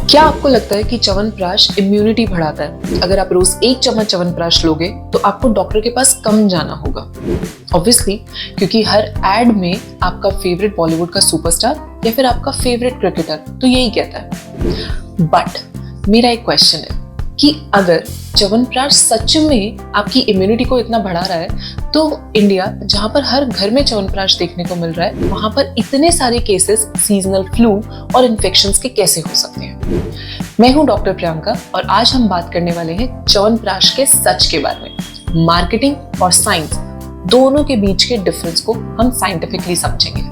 क्या आपको लगता है कि च्यवनप्राश इम्यूनिटी बढ़ाता है? अगर आप रोज 1 चम्मच च्यवनप्राश लोगे तो आपको डॉक्टर के पास कम जाना होगा। ऑब्वियसली, क्योंकि हर एड में आपका फेवरेट बॉलीवुड का सुपरस्टार या फिर आपका फेवरेट क्रिकेटर तो यही कहता है। बट मेरा एक क्वेश्चन है कि अगर च्यवनप्राश सच में आपकी इम्यूनिटी को इतना बढ़ा रहा है तो इंडिया, जहां पर हर घर में च्यवनप्राश देखने को मिल रहा है, वहां पर इतने सारे केसेस सीजनल फ्लू और इन्फेक्शंस के कैसे हो सकते हैं? मैं हूं डॉक्टर प्रियंका और आज हम बात करने वाले हैं च्यवनप्राश के सच के बारे में। मार्केटिंग और साइंस दोनों के बीच के डिफरेंस को हम साइंटिफिकली समझेंगे।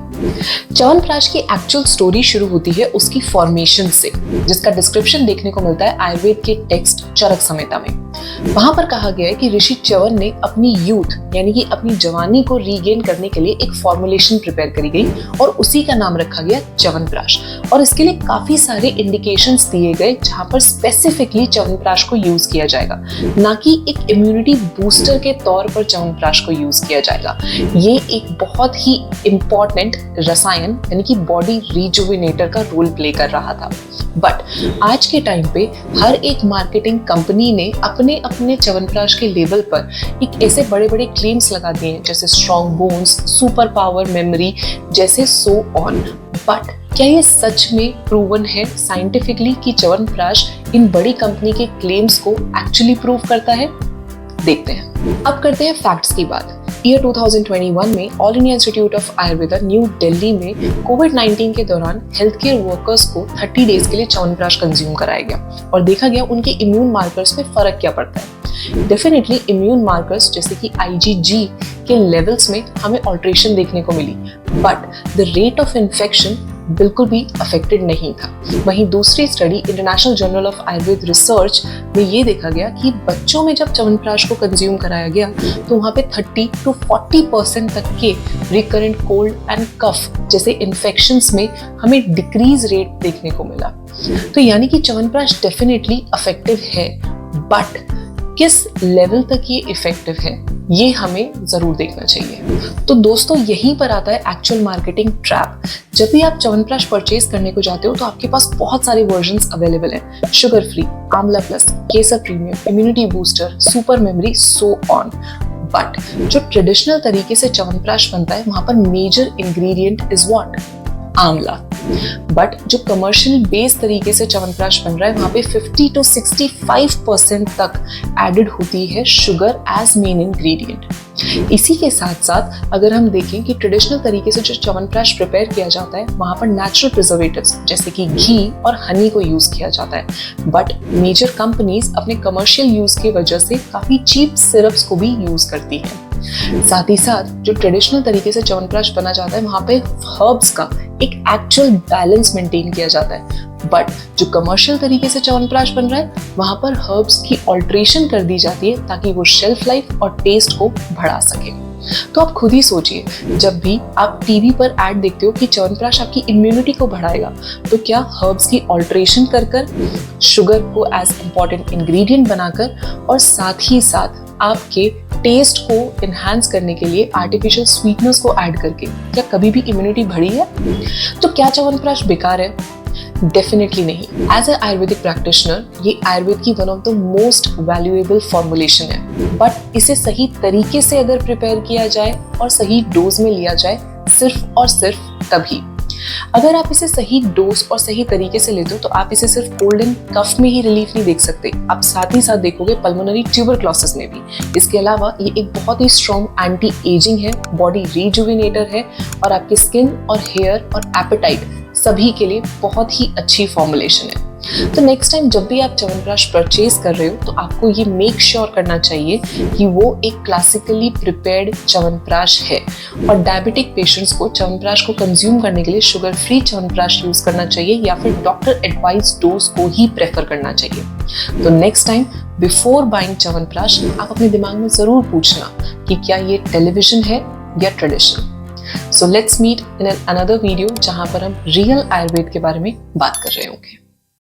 च्यवनप्राश की एक्चुअल स्टोरी शुरू होती है उसकी फॉर्मेशन से, जिसका डिस्क्रिप्शन देखने को मिलता है आयुर्वेद के टेक्स्ट चरक संहिता में। वहां पर कहा गया है कि ऋषि च्यवन ने अपनी यूथ यानी कि अपनी जवानी को रीगेन करने के लिए एक फॉर्मुलेशन प्रिपेयर करी गई और उसी का नाम रखा गया च्यवनप्राश। और इसके लिए काफी सारे इंडिकेशंस दिए गए जहां पर स्पेसिफिकली च्यवनप्राश को यूज किया जाएगा, ना कि एक इम्यूनिटी बूस्टर के तौर पर च्यवनप्राश को यूज किया जाएगा। ये एक बहुत ही इंपॉर्टेंट रसायन यानी कि बॉडी रिजुविनेटर का रोल प्ले कर रहा था। बट आज के टाइम पे हर एक मार्केटिंग कंपनी ने अपने अपने च्यवनप्राश के लेबल पर एक ऐसे बड़े बड़े क्लेम्स लगा दिए हैं जैसे strong bones, super power memory जैसे सो ऑन। बट क्या ये सच में प्रूवन है साइंटिफिकली कि च्यवनप्राश इन बड़ी कंपनी के क्लेम्स को एक्चुअली प्रूव करता है? देखते हैं। अब करते हैं फैक्ट्स की बात। ईयर 2021 में all India institute of Ayurveda new Delhi में कोविड-19 के दौरान हेल्थ केयर वर्कर्स को 30 डेज के लिए च्यवनप्राश कंज्यूम कराया गया और देखा गया उनके इम्यून मार्कर्स में फर्क क्या पड़ता है। डेफिनेटली इम्यून मार्कर्स जैसे कि IgG के लेवल्स में हमें ऑल्ट्रेशन देखने को मिली, but the rate of infection बिल्कुल भी अफेक्टेड नहीं था। वहीं दूसरी study international journal of Ayurveda research में ये देखा गया कि बच्चों में जब च्यवनप्राश को कंज्यूम कराया गया तो वहाँ पे 30 to 40% तक के रिकरेंट कोल्ड एंड कफ जैसे इन्फेक्शंस में हमें डिक्रीज रेट देखने को मिला। तो यानी कि च्यवनप्राश डेफिनेटली इफेक्टिव है, बट किस लेवल तक ये इफेक्टिव है ये हमें जरूर देखना चाहिए। तो दोस्तों, यहीं पर आता है एक्चुअल मार्केटिंग ट्रैप। जब भी आप च्यवनप्राश परचेज करने को जाते हो तो आपके पास बहुत सारे वर्जन्स अवेलेबल हैं, शुगर फ्री, आंवला plus, Kesar premium, immunity booster, super memory, so on. But जो ट्रेडिशनल तरीके से च्यवनप्राश बनता है वहां पर मेजर इंग्रेडिएंट इज व्हाट? आंवला। बट जो कमर्शियल बेस तरीके से च्यवनप्राश बन रहा है वहां पे 50 to 65% तक एडेड होती है शुगर एज मेन इंग्रेडिएंट। इसी के साथ साथ अगर हम देखें कि ट्रेडिशनल तरीके से जो च्यवनप्राश प्रिपेयर किया जाता है वहां पर नेचुरल प्रिजर्वेटिव्स जैसे कि घी और हनी को यूज किया जाता है, बट मेजर कंपनीज अपने कमर्शियल यूज की वजह से काफी चीप सिरप्स को भी यूज करती हैं। साथ ही साथ जो ट्रेडिशनल तरीके से च्यवनप्राश बना जाता है वहां पे हर्ब्स का एक एक्चुअल बैलेंस मेंटेन किया जाता है, बट जो कमर्शियल तरीके से च्यवनप्राश बन रहा है वहां पर हर्ब्स की ऑल्ट्रेशन कर दी जाती है ताकि वो शेल्फ लाइफ और टेस्ट को बढ़ा सके। तो आप खुद ही सोचिए, जब भी आप टीवी पर ऐड देखते हो कि च्यवनप्राश आपकी इम्यूनिटी को बढ़ाएगा, तो क्या हर्ब्स की ऑल्ट्रेशन कर शुगर को एज इंपॉर्टेंट इंग्रेडिएंट बनाकर और साथ ही साथ आपके टेस्ट को एनहांस करने के लिए आर्टिफिशियल स्वीटनेस को ऐड करके क्या कभी भी इम्यूनिटी बढ़ी है? तो क्या च्यवनप्राश बेकार है? डेफिनेटली नहीं। एज ए आयुर्वेदिक प्रैक्टिशनर ये आयुर्वेद की one of the most valuable formulation है, बट इसे सही तरीके से अगर प्रिपेयर किया जाए और सही डोज में लिया जाए सिर्फ और सिर्फ तभी। अगर आप इसे सही डोज और सही तरीके से लेते हो तो आप इसे सिर्फ कोल्ड एंड कफ में ही रिलीफ नहीं देख सकते, आप साथ ही साथ देखोगे पल्मोनरी ट्यूबरक्लोसिस में भी। इसके अलावा ये एक बहुत ही स्ट्रॉन्ग एंटी एजिंग है, बॉडी रिजुविनेटर है और आपके स्किन और हेयर और एपेटाइट सभी के लिए बहुत ही अच्छी फॉर्मुलेशन है। तो नेक्स्ट टाइम जब भी आप च्यवनप्राश परचेज कर रहे हो तो आपको ये मेक श्योर करना चाहिए कि वो एक क्लासिकली प्रिपेयर्ड च्यवनप्राश है। और डायबिटिक पेशेंट्स को च्यवनप्राश को कंज्यूम करने के लिए शुगर फ्री च्यवनप्राश यूज करना चाहिए या फिर डॉक्टर एडवाइज डोज को ही प्रेफर करना चाहिए। तो next time before buying chyawanprash आप अपने दिमाग में जरूर पूछना कि क्या ये टेलीविजन है या tradition. So let's meet in another video जहां पर हम रियल आयुर्वेद के बारे में बात कर रहे होंगे।